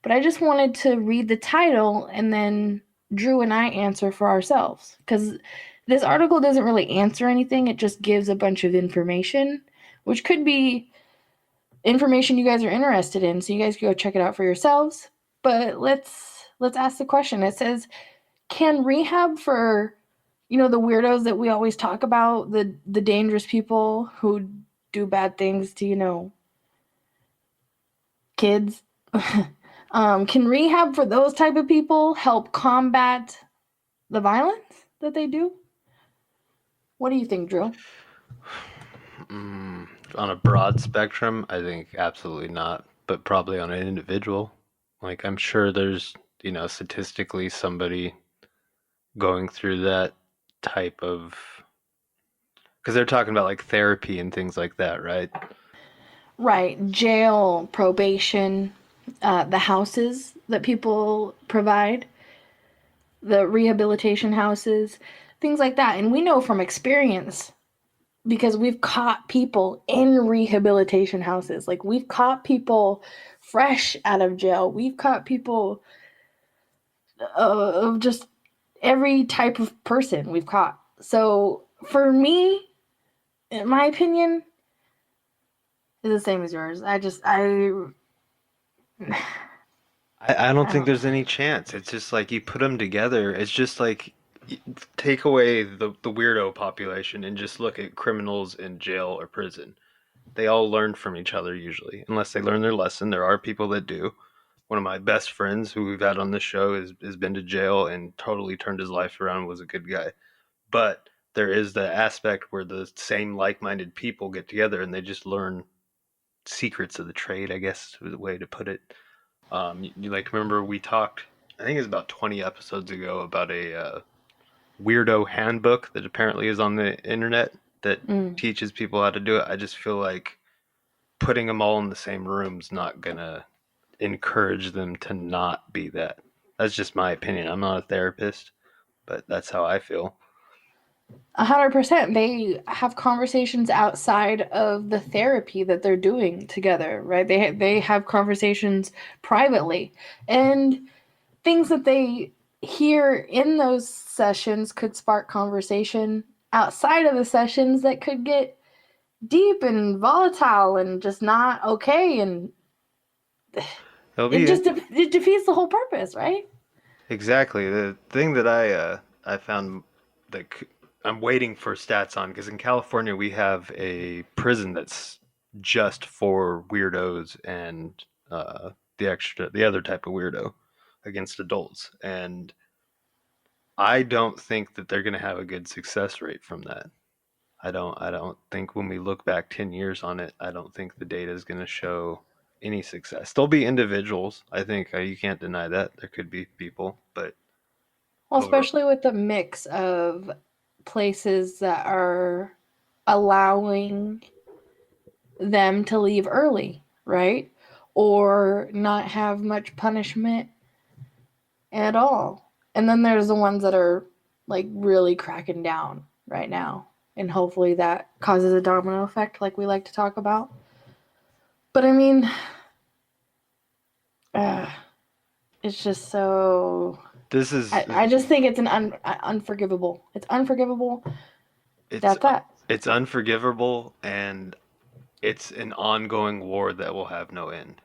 but I just wanted to read the title and then Drew and I answer for ourselves because this article doesn't really answer anything. It just gives a bunch of information, which could be information you guys are interested in. So you guys can go check it out for yourselves. But let's ask the question. It says, can rehab for the weirdos that we always talk about, the dangerous people who do bad things to kids, can rehab for those type of people help combat the violence that they do? What do you think, Drew? On a broad spectrum, I think absolutely not, but probably on an individual. Like, I'm sure there's, statistically somebody going through that type of, because they're talking about like therapy and things like that, right? Right, jail, probation, the houses that people provide, the rehabilitation houses, things like that. And we know from experience because we've caught people in rehabilitation houses. Like we've caught people fresh out of jail. We've caught people of just every type of person we've caught. So for me, in my opinion, is the same as yours. I don't I think don't. there's any chance. It's just like you put them together. It's just like take away the weirdo population and just look at criminals in jail or prison. They all learn from each other usually, unless they learn their lesson. There are people that do. One of my best friends who we've had on this show has been to jail and totally turned his life around, was a good guy. But there is the aspect where the same like-minded people get together and they just learn secrets of the trade, I guess is the way to put it. You like remember we talked, I think it was about 20 episodes ago, about a weirdo handbook that apparently is on the internet that Mm. teaches people how to do it. I just feel like putting them all in the same room's not gonna encourage them to not be that. That's just my opinion. I'm not a therapist, but that's how I feel. 100%. They have conversations outside of the therapy that they're doing together, right? They have conversations privately, and things that they hear in those sessions could spark conversation outside of the sessions that could get deep and volatile and just not okay, and It'll be it defeats the whole purpose, right? exactly the thing that I found that I'm waiting for stats on, because in California we have a prison that's just for weirdos and the other type of weirdo against adults, and I don't think that they're going to have a good success rate from that. I don't think when we look back 10 years on it, I don't think the data is going to show any success. There'll be individuals. I think you can't deny that. There could be people, but Well, over especially with the mix of places that are allowing them to leave early, right? Or not have much punishment at all. And then there's the ones that are like really cracking down right now. And hopefully that causes a domino effect, like we like to talk about. But I mean, uh, it's just so. this is I just think it's unforgivable. It's unforgivable. it's That's that. it's unforgivable, and it's an ongoing war that will have no end.